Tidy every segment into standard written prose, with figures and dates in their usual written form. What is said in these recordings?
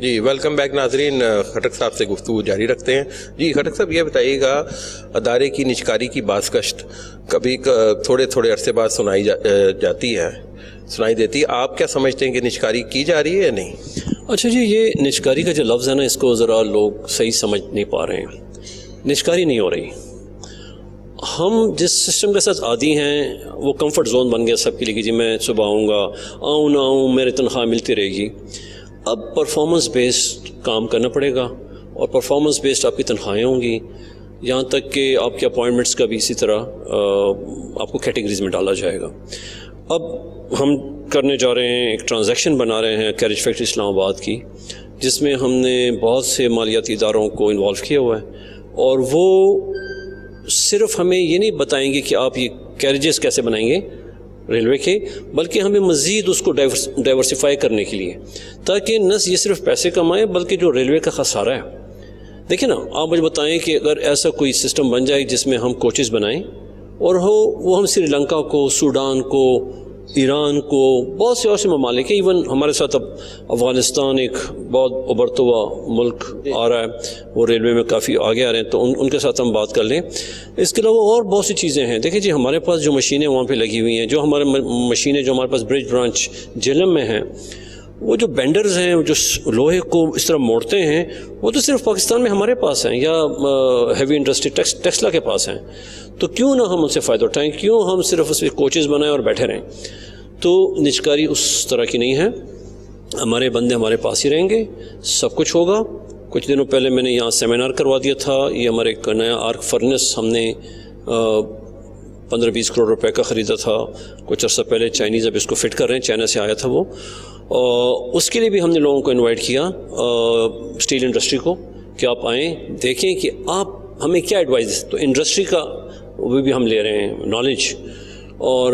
جی welcome back ناظرین، خٹک صاحب سے گفتگو جاری رکھتے ہیں۔ جی خٹک صاحب، یہ بتائیے گا، ادارے کی نجکاری کی بازگشت کبھی تھوڑے تھوڑے عرصے بعد سنائی دیتی ہے، آپ کیا سمجھتے ہیں کہ نجکاری کی جا رہی ہے یا نہیں؟ اچھا جی، یہ نجکاری کا جو لفظ ہے نا، اس کو ذرا لوگ صحیح سمجھ نہیں پا رہے ہیں۔ نجکاری نہیں ہو رہی، ہم جس سسٹم کے ساتھ عادی ہیں وہ کمفرٹ زون بن گیا سب کے لیے کہ جی میں صبح آؤں گا، آؤں نہ آؤں میرے تنخواہ ملتی رہے گی۔ اب پرفارمنس بیسڈ کام کرنا پڑے گا اور پرفارمنس بیسڈ آپ کی تنخواہیں ہوں گی، یہاں تک کہ آپ کے اپوائنٹمنٹس کا بھی اسی طرح آپ کو کیٹیگریز میں ڈالا جائے گا۔ اب ہم کرنے جا رہے ہیں، ایک ٹرانزیکشن بنا رہے ہیں کیریج فیکٹری اسلام آباد کی، جس میں ہم نے بہت سے مالیاتی اداروں کو انوالو کیا ہوا ہے، اور وہ صرف ہمیں یہ نہیں بتائیں گے کہ آپ یہ کیریجز کیسے بنائیں گے ریلوے کے، بلکہ ہمیں مزید اس کو ڈائیورسیفائی کرنے کے لیے، تاکہ نہ یہ صرف پیسے کمائیں بلکہ جو ریلوے کا خسارہ ہے، دیکھیں نا، آپ مجھے بتائیں کہ اگر ایسا کوئی سسٹم بن جائے جس میں ہم کوچز بنائیں اور وہ ہم سری لنکا کو، سوڈان کو، ایران کو، بہت سے اور سے ممالک ہیں، ایون ہمارے ساتھ اب افغانستان ایک بہت ابھرتا ہوا ملک آ رہا ہے، وہ ریلوے میں کافی آگے آ رہے ہیں، تو ان کے ساتھ ہم بات کر لیں۔ اس کے علاوہ اور بہت سی چیزیں ہیں، دیکھیں جی ہمارے پاس جو مشینیں وہاں پہ لگی ہوئی ہیں، جو ہمارے مشینیں جو ہمارے پاس برج برانچ جہلم میں ہیں، وہ جو بینڈرز ہیں جو لوہے کو اس طرح موڑتے ہیں، وہ تو صرف پاکستان میں ہمارے پاس ہیں یا ہیوی انڈسٹری ٹیکسلا کے پاس ہیں، تو کیوں نہ ہم ان سے فائدہ اٹھائیں، کیوں ہم صرف اس پہ کوچز بنائیں اور بیٹھے رہیں؟ تو نجکاری اس طرح کی نہیں ہے، ہمارے بندے ہمارے پاس ہی رہیں گے، سب کچھ ہوگا۔ کچھ دنوں پہلے میں نے یہاں سیمینار کروا دیا تھا، یہ ہمارے ایک نیا آرک فرنس ہم نے 15-20 کروڑ روپے کا خریدا تھا کچھ عرصہ پہلے، چائنیز اب اس کو فٹ کر رہے ہیں، چائنا سے آیا تھا وہ، اس کے لیے بھی ہم نے لوگوں کو انوائٹ کیا، اسٹیل انڈسٹری کو، کہ آپ آئیں دیکھیں کہ آپ ہمیں کیا ایڈوائز، تو انڈسٹری کا وہ بھی ہم لے رہے ہیں نالج، اور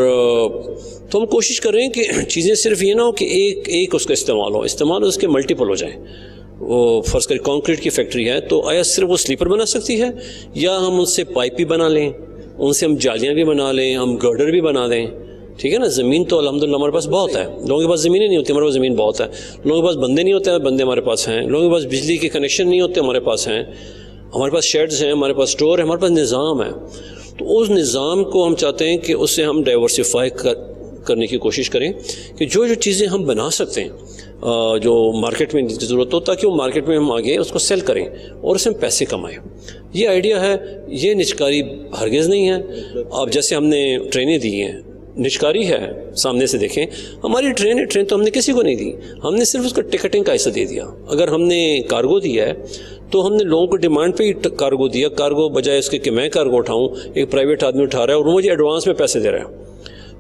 تو ہم کوشش کر رہے ہیں کہ چیزیں صرف یہ نہ ہو کہ ایک اس کا استعمال اس کے ملٹیپل ہو جائیں۔ وہ فرض کر کانکریٹ کی فیکٹری ہے، تو آیا صرف وہ سلیپر بنا سکتی ہے، یا ہم ان سے پائپ بھی بنا لیں، ان سے ہم جالیاں بھی بنا لیں، ہم گرڈر بھی بنا دیں، ٹھیک ہے نا؟ زمین تو الحمدللہ ہمارے پاس بہت ہے، لوگوں کے پاس زمینیں نہیں ہوتی، ہمارے پاس زمین بہت ہے، لوگوں کے پاس بندے نہیں ہوتے، بندے ہمارے پاس ہیں، لوگوں کے پاس بجلی کے کنیکشن نہیں ہوتے، ہمارے پاس ہیں، ہمارے پاس شیڈز ہیں، ہمارے پاس اسٹور ہے، ہمارے پاس نظام ہے۔ تو اس نظام کو ہم چاہتے ہیں کہ اس سے ہم ڈائیورسیفائی کرنے کی کوشش کریں، کہ جو چیزیں ہم بنا سکتے ہیں جو مارکیٹ میں ضرورت ہو، تاکہ وہ مارکیٹ میں ہم آگے اس کو سیل کریں اور اس میں پیسے کمائیں۔ یہ آئیڈیا ہے، یہ نجکاری ہرگز نہیں ہے۔ اب جیسے ہم نے ٹرینیں دی ہیں، نجکاری ہے، سامنے سے دیکھیں، ہماری ٹرین تو ہم نے کسی کو نہیں دی، ہم نے صرف اس کا ٹکٹنگ کا حصہ دے دیا۔ اگر ہم نے کارگو دیا ہے تو ہم نے لوگوں کو ڈیمانڈ پہ ہی کارگو دیا، کارگو بجائے اس کے کہ میں کارگو اٹھاؤں، ایک پرائیویٹ آدمی اٹھا رہا ہے اور وہ مجھے ایڈوانس میں پیسے دے رہا ہے،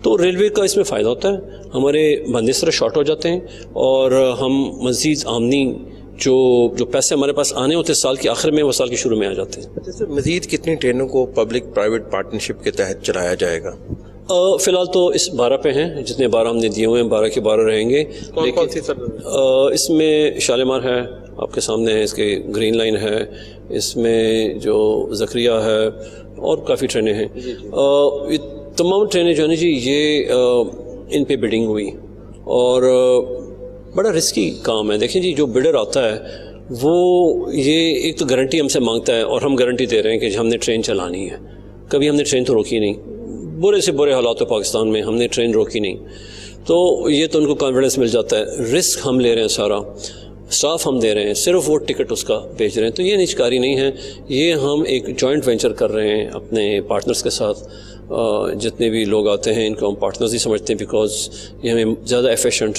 تو ریلوے کا اس میں فائدہ ہوتا ہے، ہمارے بندے اس طرح شارٹ ہو جاتے ہیں، اور ہم مزید آمدنی جو پیسے ہمارے پاس آنے ہوتے ہیں سال کے آخر میں، وہ سال کے شروع میں آ جاتے ہیں۔ جیسے مزید کتنی ٹرینوں کو پبلک پرائیویٹ پارٹنرشپ کے تحت چلایا جائے گا؟ فی الحال تو اس 12 پہ ہیں، جتنے 12 ہم نے دیے ہوئے ہیں 12 کے 12 رہیں گے۔ کون سی سر؟ اس میں شالیمار ہے آپ کے سامنے ہے، اس کے گرین لائن ہے، اس میں جو زکریہ ہے، اور کافی ٹرینیں ہیں۔ تمام ٹرینیں جو ہے نا جی، یہ ان پہ بڈنگ ہوئی، اور بڑا رسکی کام ہے۔ دیکھیں جی، جو بڈر آتا ہے وہ یہ ایک تو گارنٹی ہم سے مانگتا ہے، اور ہم گارنٹی دے رہے ہیں کہ ہم نے ٹرین چلانی ہے، کبھی ہم نے ٹرین تو روکی نہیں، برے سے برے حالات ہے پاکستان میں، ہم نے ٹرین روکی نہیں، تو یہ تو ان کو کانفیڈنس مل جاتا ہے۔ رسک ہم لے رہے ہیں، سارا اسٹاف ہم دے رہے ہیں، صرف وہ ٹکٹ اس کا بیچ رہے ہیں، تو یہ نجکاری نہیں ہے، یہ ہم ایک جوائنٹ وینچر کر رہے ہیں اپنے پارٹنرز کے ساتھ۔ جتنے بھی لوگ آتے ہیں ان کو ہم پارٹنرز ہی سمجھتے ہیں، بیکاز یہ ہمیں زیادہ ایفیشینٹ،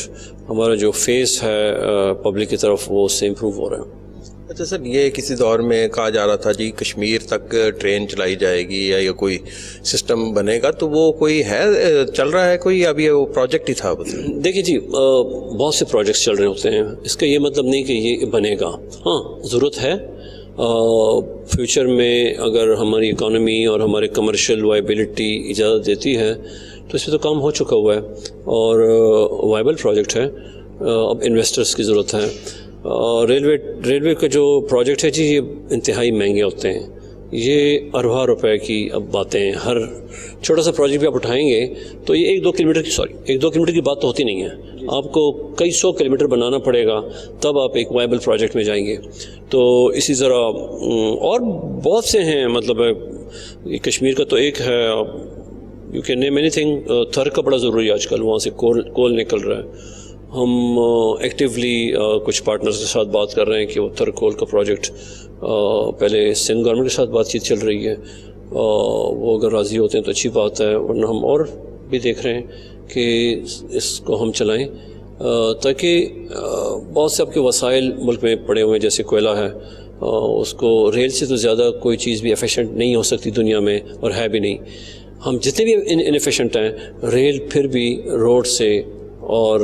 ہمارا جو فیس ہے پبلک کی طرف وہ اس سے امپروو ہو رہا ہے۔ اچھا سر، یہ کسی دور میں کہا جا رہا تھا جی کشمیر تک ٹرین چلائی جائے گی یا کوئی سسٹم بنے گا، تو وہ کوئی ہے، چل رہا ہے کوئی، اب یہ وہ پروجیکٹ ہی تھا؟ دیکھیے جی، بہت سے پروجیکٹس چل رہے ہوتے ہیں، اس کا یہ مطلب نہیں کہ یہ بنے گا، ہاں ضرورت ہے فیوچر میں، اگر ہماری اکانومی اور ہمارے کمرشل وائبلٹی اجازت دیتی ہے تو اس پہ تو کام ہو چکا ہوا ہے، اور وائبل پروجیکٹ ہے، اب انویسٹرز کی ضرورت ہے۔ ریلوے کا جو پروجیکٹ ہے جی، یہ انتہائی مہنگے ہوتے ہیں، یہ اربوں روپے کی اب باتیں، ہر چھوٹا سا پروجیکٹ بھی آپ اٹھائیں گے تو یہ 1-2 کلومیٹر کی بات تو ہوتی نہیں ہے، آپ کو کئی 100 کلومیٹر بنانا پڑے گا تب آپ ایک وائبل پروجیکٹ میں جائیں گے. تو اسی طرح اور بہت سے ہیں، مطلب کشمیر کا تو ایک ہے، یو کین نیم اینی تھنگ. تھر کا بڑا ضروری ہے آج کل، وہاں سے کول نکل رہا ہے. ہم ایکٹیولی کچھ پارٹنرز کے ساتھ بات کر رہے ہیں کہ وہ تھر کول کا پروجیکٹ، پہلے سندھ گورنمنٹ کے ساتھ بات چیت چل رہی ہے، وہ اگر راضی ہوتے ہیں تو اچھی بات ہے، ورنہ ہم اور بھی دیکھ رہے ہیں کہ اس کو ہم چلائیں، تاکہ بہت سے آپ کے وسائل ملک میں پڑے ہوئے ہیں، جیسے کوئلہ ہے، اس کو ریل سے تو زیادہ کوئی چیز بھی ایفیشینٹ نہیں ہو سکتی دنیا میں، اور ہے بھی نہیں. ہم جتنے بھی انیفیشینٹ ہیں، ریل پھر بھی روڈ سے اور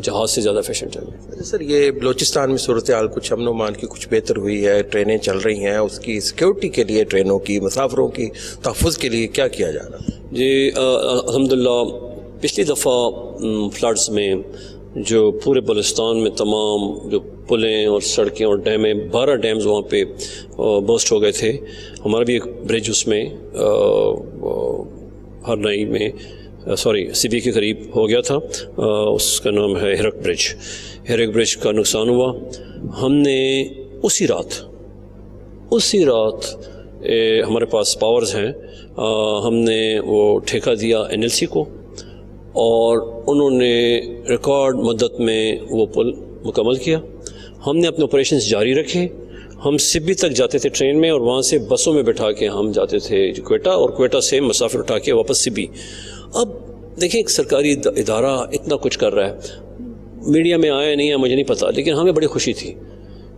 جہاز سے زیادہ ایفیشینٹ ہے. سر یہ بلوچستان میں صورتحال کچھ امن و امان کی کچھ بہتر ہوئی ہے، ٹرینیں چل رہی ہیں، اس کی سیکیورٹی کے لیے، ٹرینوں کی، مسافروں کی تحفظ کے لیے کیا کیا جا رہا ہے؟ جی الحمدللہ پچھلی دفعہ فلڈز میں جو پورے بلوچستان میں تمام جو پلیں اور سڑکیں اور ڈیمیں، 12 ڈیمز وہاں پہ برسٹ ہو گئے تھے. ہمارا بھی ایک برج اس میں ہرنائی میں سی بی کے قریب ہو گیا تھا، اس کا نام ہے ہیرک برج کا نقصان ہوا. ہم نے اسی رات ہمارے پاس پاورز ہیں، ہم نے وہ ٹھیکہ دیا NLC کو، اور انہوں نے ریکارڈ مدت میں وہ پل مکمل کیا. ہم نے اپنے آپریشنز جاری رکھے. ہم سبی تک جاتے تھے ٹرین میں، اور وہاں سے بسوں میں بٹھا کے ہم جاتے تھے کوئٹہ، اور کوئٹہ سے مسافر اٹھا کے واپس سبی. اب دیکھیں ایک سرکاری ادارہ اتنا کچھ کر رہا ہے، میڈیا میں آیا نہیں ہے مجھے نہیں پتہ، لیکن ہمیں بڑی خوشی تھی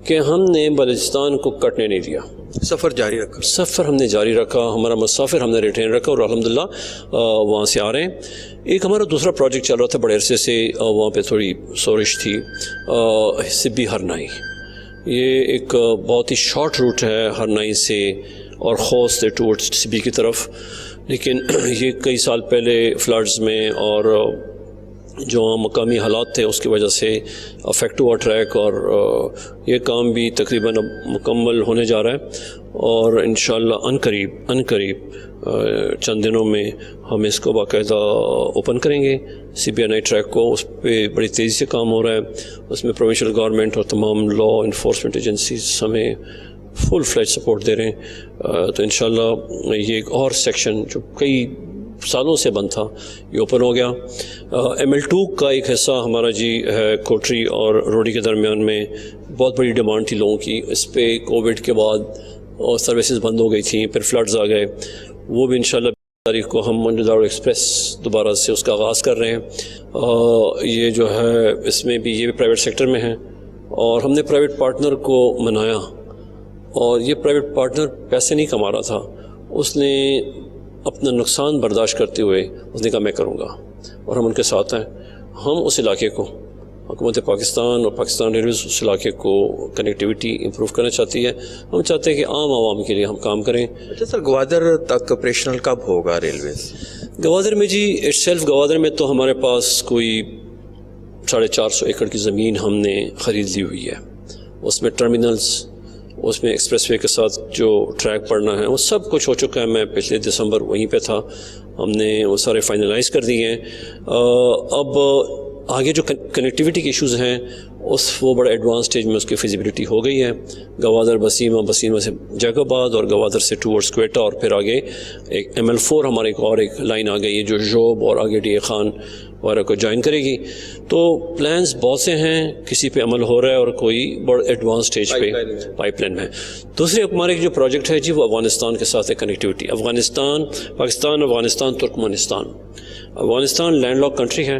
کہ ہم نے بلوچستان کو کٹنے نہیں دیا. سفر ہم نے جاری رکھا، ہمارا مسافر ہم نے ریٹین رکھا، اور الحمدللہ وہاں سے آ رہے ہیں. ایک ہمارا دوسرا پروجیکٹ چل رہا تھا بڑے عرصے سے، وہاں پہ تھوڑی سورش تھی، سبی ہرنائی. یہ ایک بہت ہی شارٹ روٹ ہے ہرنائی سے اور خوست سے ٹورڈز سبی کی طرف، لیکن یہ کئی سال پہلے فلڈز میں اور جو مقامی حالات تھے اس کی وجہ سے افیکٹ ہوا ٹریک، اور یہ کام بھی تقریباً اب مکمل ہونے جا رہا ہے، اور انشاءاللہ ان قریب چند دنوں میں ہم اس کو باقاعدہ اوپن کریں گے CBNI ٹریک کو. اس پہ بڑی تیزی سے کام ہو رہا ہے، اس میں پروونشل گورنمنٹ اور تمام لا انفورسمنٹ ایجنسیز ہمیں فل فلیج سپورٹ دے رہے ہیں. تو انشاءاللہ یہ ایک اور سیکشن جو کئی سالوں سے بند تھا یہ اوپن ہو گیا. ML2 کا ایک حصہ ہمارا جی ہے کوٹری اور روڈی کے درمیان میں، بہت بڑی ڈیمانڈ تھی لوگوں کی، اس پہ کووڈ کے بعد اور سروسز بند ہو گئی تھیں، پھر فلڈز آ گئے. وہ بھی انشاءاللہ تاریخ کو ہم منجدار ایکسپریس دوبارہ سے اس کا آغاز کر رہے ہیں. یہ جو ہے اس میں بھی یہ بھی پرائیویٹ سیکٹر میں ہیں، اور ہم نے پرائیویٹ پارٹنر کو منایا، اور یہ پرائیویٹ پارٹنر پیسے نہیں کما رہا تھا، اس نے اپنا نقصان برداشت کرتے ہوئے اس نے کہا میں کروں گا، اور ہم ان کے ساتھ ہیں. ہم اس علاقے کو، حکومت پاکستان اور پاکستان ریلویز اس علاقے کو کنیکٹیویٹی امپروو کرنا چاہتی ہے. ہم چاہتے ہیں کہ عام عوام کے لیے ہم کام کریں. اچھا سر، گوادر تک آپریشنل کب ہوگا ریلویز؟ گوادر میں جی گوادر میں تو ہمارے پاس کوئی 450 ایکڑ کی زمین ہم نے خرید لی ہوئی ہے. اس میں ٹرمینلز، اس میں ایکسپریس وے کے ساتھ جو ٹریک پڑنا ہے وہ سب کچھ ہو چکا ہے. میں پچھلے دسمبر وہیں پہ تھا، ہم نے وہ سارے فائنلائز کر دیے ہیں. اب آگے جو کنیکٹیویٹی کے ایشوز ہیں وہ بڑا ایڈوانس سٹیج میں اس کی فیزیبلٹی ہو گئی ہے. گوادر بسیمہ سے جیک آباد، اور گوادر سے ٹورڈز کوئٹہ، اور پھر آگے ایک ML4 ہمارے ایک لائن آ گئی ہے جو جوب اور آگے DA خان وغیرہ کو جوائن کرے گی. تو پلانز بہت سے ہیں، کسی پہ عمل ہو رہا ہے اور کوئی بڑا ایڈوانس سٹیج پہ پائپ لائن میں. دوسرے ہمارے جو پروجیکٹ ہے جی وہ افغانستان کے ساتھ ہے connectivity. Pakistan Afghanistan Turkmenistan. Afghanistan land lock country ہے،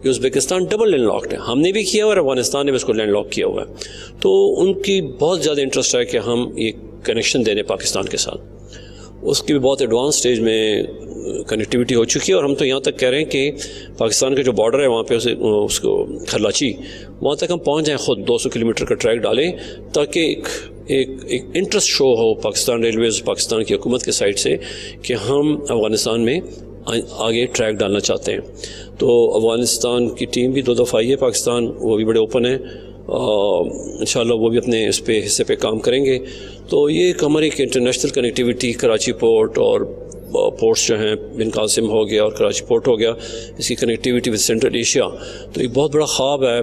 ازبکستان ڈبل لینڈ لاکڈ ہے. ہم نے بھی کیا اور افغانستان نے بھی اس کو لینڈ لاک کیا ہوا ہے. تو ان کی بہت زیادہ انٹرسٹ ہے کہ ہم یہ کنیکشن دے دیں پاکستان کے ساتھ. اس کی بھی بہت ایڈوانس سٹیج میں کنیکٹیویٹی ہو چکی ہے، اور ہم تو یہاں تک کہہ رہے ہیں کہ پاکستان کا جو بارڈر ہے وہاں پہ اس کو کھرلاچی، وہاں تک ہم پہنچ جائیں، خود 200 کلومیٹر کا ٹریک ڈالیں، تاکہ ایک انٹرسٹ شو ہو پاکستان ریلویز، پاکستان کی حکومت کے سائڈ سے کہ ہم افغانستان میں آگے ٹریک ڈالنا چاہتے ہیں. تو افغانستان کی ٹیم بھی 2 دفعہ آئی ہے پاکستان، وہ بھی بڑے اوپن ہیں. انشاءاللہ وہ بھی اپنے اس پہ حصے پہ کام کریں گے. تو یہ ایک ہماری ایک انٹرنیشنل کنیکٹیوٹی، کراچی پورٹ اور پورٹس جو ہیں بن قاسم ہو گیا اور کراچی پورٹ ہو گیا، اس کی کنیکٹیوٹی ود سینٹرل ایشیا، تو ایک بہت بڑا خواب ہے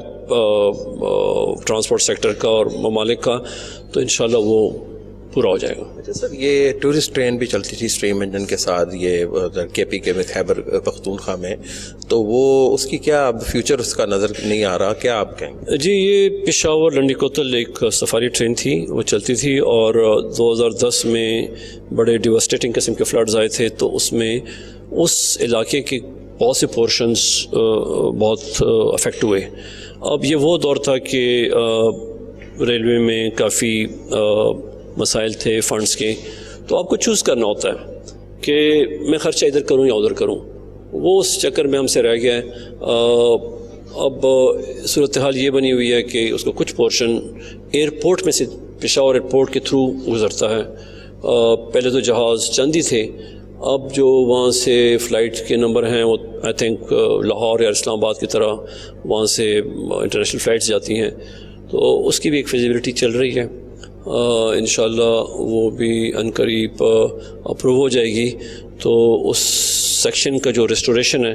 ٹرانسپورٹ سیکٹر کا اور ممالک کا، تو انشاءاللہ وہ پورا ہو جائے گا. اچھا سر، یہ ٹورسٹ ٹرین بھی چلتی تھی اسٹریم انجن کے ساتھ یہ کے پی کے میں خیبر پختونخوا میں، تو وہ اس کی کیا اب فیوچر اس کا نظر نہیں آ رہا، کیا آپ کہیں گے؟ جی، یہ پشاور لنڈی کوتل ایک سفاری ٹرین تھی، وہ چلتی تھی، اور 2010 میں بڑے ڈیواسٹیٹنگ قسم کے فلڈز آئے تھے، تو اس میں اس علاقے کے بہت سے پورشنز بہت افیکٹ ہوئے. اب یہ وہ دور تھا کہ ریلوے میں کافی مسائل تھے فنڈز کے، تو آپ کو چوز کرنا ہوتا ہے کہ میں خرچہ ادھر کروں یا ادھر کروں. وہ اس چکر میں ہم سے رہ گیا ہے. اب صورتحال یہ بنی ہوئی ہے کہ اس کو کچھ پورشن ایئرپورٹ میں سے، پشاور ایئرپورٹ کے تھرو گزرتا ہے. پہلے تو جہاز چند ہی تھے، اب جو وہاں سے فلائٹ کے نمبر ہیں وہ آئی تھنک لاہور یا اسلام آباد کی طرح وہاں سے انٹرنیشنل فلائٹس جاتی ہیں، تو اس کی بھی ایک فیزیبلٹی چل رہی ہے. انشاءاللہ وہ بھی عنقریب اپروو ہو جائے گی. تو اس سیکشن کا جو ریسٹوریشن ہے،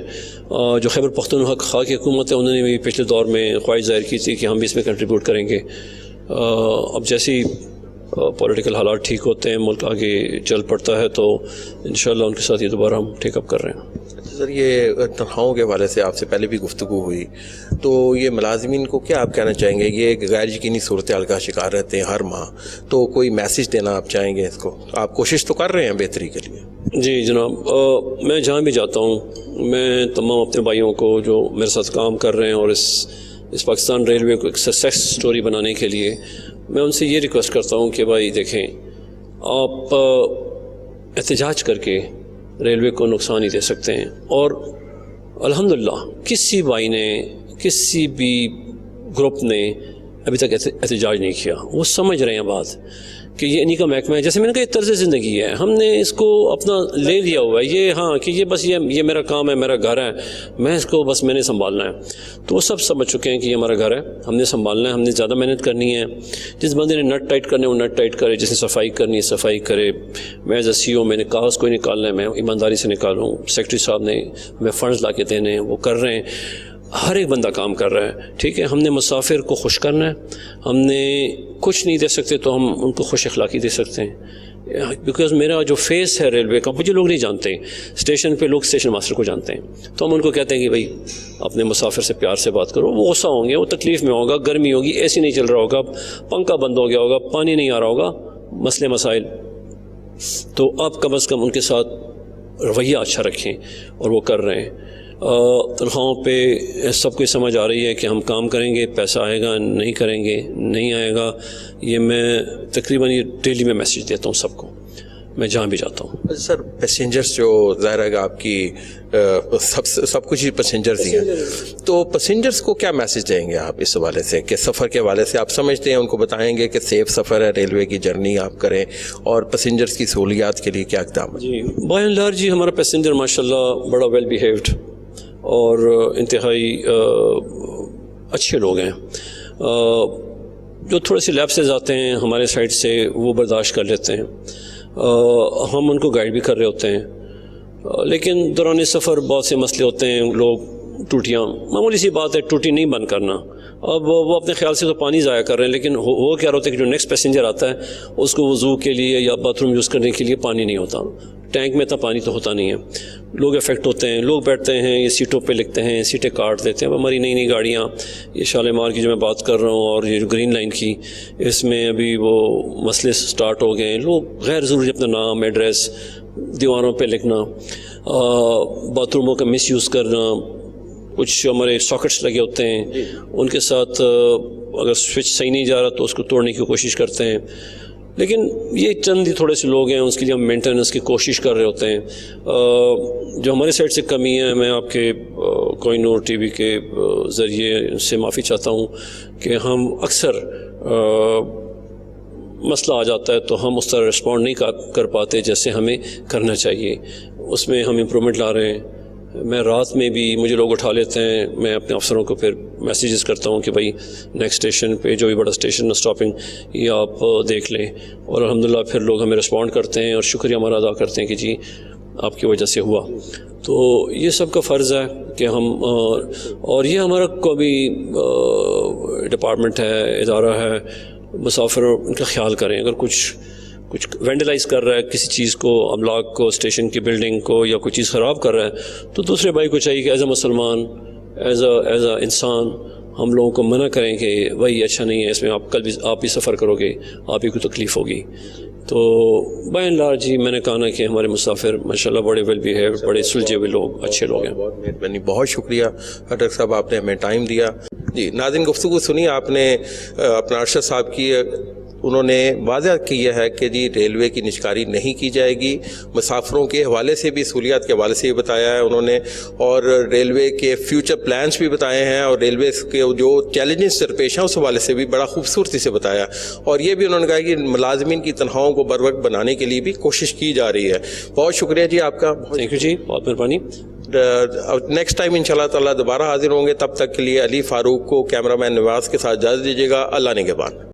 جو خیبر پختونخوا کی حکومت ہے، انہوں نے بھی پچھلے دور میں خواہش ظاہر کی تھی کہ ہم بھی اس میں کنٹریبیوٹ کریں گے. اب جیسی پولیٹیکل حالات ٹھیک ہوتے ہیں، ملک آگے چل پڑتا ہے، تو انشاءاللہ ان کے ساتھ یہ دوبارہ ہم ٹیک اپ کر رہے ہیں. سر، یہ تنخواہوں کے حوالے سے آپ سے پہلے بھی گفتگو ہوئی، تو یہ ملازمین کو کیا آپ کہنا چاہیں گے؟ یہ ایک غیر یقینی صورتحال کا شکار رہتے ہیں ہر ماہ، تو کوئی میسیج دینا آپ چاہیں گے اس کو؟ آپ کوشش تو کر رہے ہیں بہتری کے لیے. جی جناب، میں جہاں بھی جاتا ہوں، میں تمام اپنے بھائیوں کو جو میرے ساتھ کام کر رہے ہیں اور اس پاکستان ریلوے کو ایک سکسیس سٹوری بنانے کے لیے میں ان سے یہ ریکویسٹ کرتا ہوں کہ بھائی دیکھیں، آپ احتجاج کر کے ریلوے کو نقصان نہیں دے سکتے ہیں. اور الحمدللہ کسی بھائی نے، کسی بھی گروپ نے ابھی تک احتجاج نہیں کیا. وہ سمجھ رہے ہیں بات کہ یہ انہی کا محکمہ ہے. جیسے میں نے کہا یہ طرز زندگی ہے، ہم نے اس کو اپنا لے لیا ہوا ہے، یہ ہاں کہ یہ بس یہ میرا کام ہے، میرا گھر ہے، میں اس کو بس میں نے سنبھالنا ہے. تو وہ سب سمجھ چکے ہیں کہ یہ ہمارا گھر ہے، ہم نے سنبھالنا ہے، ہم نے زیادہ محنت کرنی ہے. جس بندے نے نٹ ٹائٹ کرنے وہ نٹ ٹائٹ کرے، جس نے صفائی کرنی ہے صفائی کرے. میں ایز اے سی او میں نے کاغذ کوئی نکالنا ہے میں ایمانداری سے نکالوں. سیکرٹری صاحب نے ہمیں فنڈز لا کے دینے ہیں، وہ کر رہے ہیں. ہر ایک بندہ کام کر رہا ہے. ٹھیک ہے، ہم نے مسافر کو خوش کرنا ہے. ہم نے کچھ نہیں دے سکتے تو ہم ان کو خوش اخلاقی دے سکتے ہیں. بیکاز میرا جو فیس ہے ریلوے کا، مجھے لوگ نہیں جانتے. اسٹیشن پہ لوگ اسٹیشن ماسٹر کو جانتے ہیں، تو ہم ان کو کہتے ہیں کہ بھائی اپنے مسافر سے پیار سے بات کرو. وہ غصہ ہوں گے، وہ تکلیف میں ہوگا، گرمی ہوگی، اے سی نہیں چل رہا ہوگا، پنکھا بند ہو گیا ہوگا، پانی نہیں آ رہا ہوگا، مسئلے مسائل. تو آپ کم از کم ان کے ساتھ رویہ اچھا رکھیں، اور وہ کر رہے ہیں. تنخواہوں پہ سب کو سمجھ آ رہی ہے کہ ہم کام کریں گے، پیسہ آئے گا، نہیں کریں گے نہیں آئے گا. یہ میں تقریباً یہ ڈیلی میں میسیج دیتا ہوں سب کو، میں جہاں بھی جاتا ہوں. سر، پیسنجرز جو ظاہر ہے آپ کی سب کچھ ہی پیسنجرز ہی ہیں، تو پیسنجرز کو کیا میسیج دیں گے آپ اس حوالے سے کہ سفر کے حوالے سے آپ سمجھتے ہیں ان کو بتائیں گے کہ سیف سفر ہے، ریلوے کی جرنی آپ کریں، اور پیسنجرز کی سہولیات کے لیے کیا اقدام؟ جی، بائی اینڈ لارج جی ہمارا پیسنجر ماشاءاللہ بڑا ویل بیہیوڈ اور انتہائی اچھے لوگ ہیں. جو تھوڑے سے لیپسز آتے ہیں ہمارے سائڈ سے وہ برداشت کر لیتے ہیں. ہم ان کو گائیڈ بھی کر رہے ہوتے ہیں، لیکن دوران سفر بہت سے مسئلے ہوتے ہیں. لوگ ٹوٹیاں، معمولی سی بات ہے، ٹوٹی نہیں بند کرنا. اب وہ اپنے خیال سے تو پانی ضائع کر رہے ہیں، لیکن وہ کیا ہوتا ہے کہ جو نیکسٹ پیسنجر آتا ہے اس کو وضو کے لیے یا باتھ روم یوز کرنے کے لیے پانی نہیں ہوتا. ٹینک میں اتنا پانی تو ہوتا نہیں ہے. لوگ افیکٹ ہوتے ہیں، لوگ بیٹھتے ہیں، یہ سیٹوں پہ لکھتے ہیں، سیٹیں کاٹ دیتے ہیں. اب ہماری نئی گاڑیاں، یہ شالیمار کی جو میں بات کر رہا ہوں اور یہ جو گرین لائن کی، اس میں ابھی وہ مسئلے سٹارٹ ہو گئے ہیں. لوگ غیر ضروری اپنا نام، ایڈریس دیواروں پہ لکھنا، باتھ روموں کا مس یوز کرنا. کچھ ہمارے ساکٹس لگے ہوتے ہیں، ان کے ساتھ اگر سوئچ صحیح نہیں جا رہا تو اس کو توڑنے کی کوشش کرتے ہیں. لیکن یہ چند ہی تھوڑے سے لوگ ہیں، اس کے لیے ہم مینٹیننس کی کوشش کر رہے ہوتے ہیں. جو ہمارے سائڈ سے کمی ہے، میں آپ کے کوئی نور ٹی وی کے ذریعے سے معافی چاہتا ہوں کہ ہم اکثر مسئلہ آ جاتا ہے تو ہم اس طرح رسپونڈ نہیں کر پاتے جیسے ہمیں کرنا چاہیے. اس میں ہم امپرومنٹ لا رہے ہیں. میں رات میں بھی مجھے لوگ اٹھا لیتے ہیں، میں اپنے افسروں کو پھر میسیجز کرتا ہوں کہ بھائی نیکسٹ اسٹیشن پہ جو بھی بڑا اسٹیشن اسٹاپنگ یہ آپ دیکھ لیں، اور الحمدللہ پھر لوگ ہمیں رسپونڈ کرتے ہیں اور شکریہ ہمارا ادا کرتے ہیں کہ جی آپ کی وجہ سے ہوا. تو یہ سب کا فرض ہے کہ ہم اور یہ ہمارا کوئی ڈپارٹمنٹ ہے، ادارہ ہے، مسافر ان کا خیال کریں. اگر کچھ وینڈلائز کر رہا ہے کسی چیز کو، املاک کو، اسٹیشن کی بلڈنگ کو، یا کوئی چیز خراب کر رہا ہے، تو دوسرے بھائی کو چاہیے کہ ایز اے مسلمان، ایز اے انسان ہم لوگوں کو منع کریں کہ بھائی اچھا نہیں ہے، اس میں آپ کل بھی آپ بھی سفر کرو گے، آپ ہی کو تکلیف ہوگی. تو بائی اینڈ لارج جی میں نے کہا نا کہ ہمارے مسافر ماشاءاللہ بڑے ویل بیہیو، بڑے سلجھے ہوئے لوگ، اچھے لوگ ہیں. بہت مہربانی، بہت شکریہ ڈاکٹر صاحب، آپ نے ہمیں ٹائم دیا. جی ناظرین، گفتگو سنی آپ نے اپنا ارشد صاحب کی. انہوں نے واضح کیا ہے کہ جی ریلوے کی نجکاری نہیں کی جائے گی. مسافروں کے حوالے سے بھی، سہولیات کے حوالے سے بھی بتایا ہے انہوں نے، اور ریلوے کے فیوچر پلانس بھی بتائے ہیں، اور ریلوے کے جو چیلنجز درپیش ہیں اس حوالے سے بھی بڑا خوبصورتی سے بتایا. اور یہ بھی انہوں نے کہا کہ ملازمین کی تنخواہوں کو بروقت بنانے کے لیے بھی کوشش کی جا رہی ہے. بہت شکریہ جی آپ کا. تھینک یو جی، بہت مہربانی. نیکسٹ ٹائم انشاءاللہ تعالیٰ دوبارہ حاضر ہوں گے. تب تک کے لیے علی فاروق کو کیمرہ مین نواز کے ساتھ اجازت دیجیے گا. اللہ نگہبان.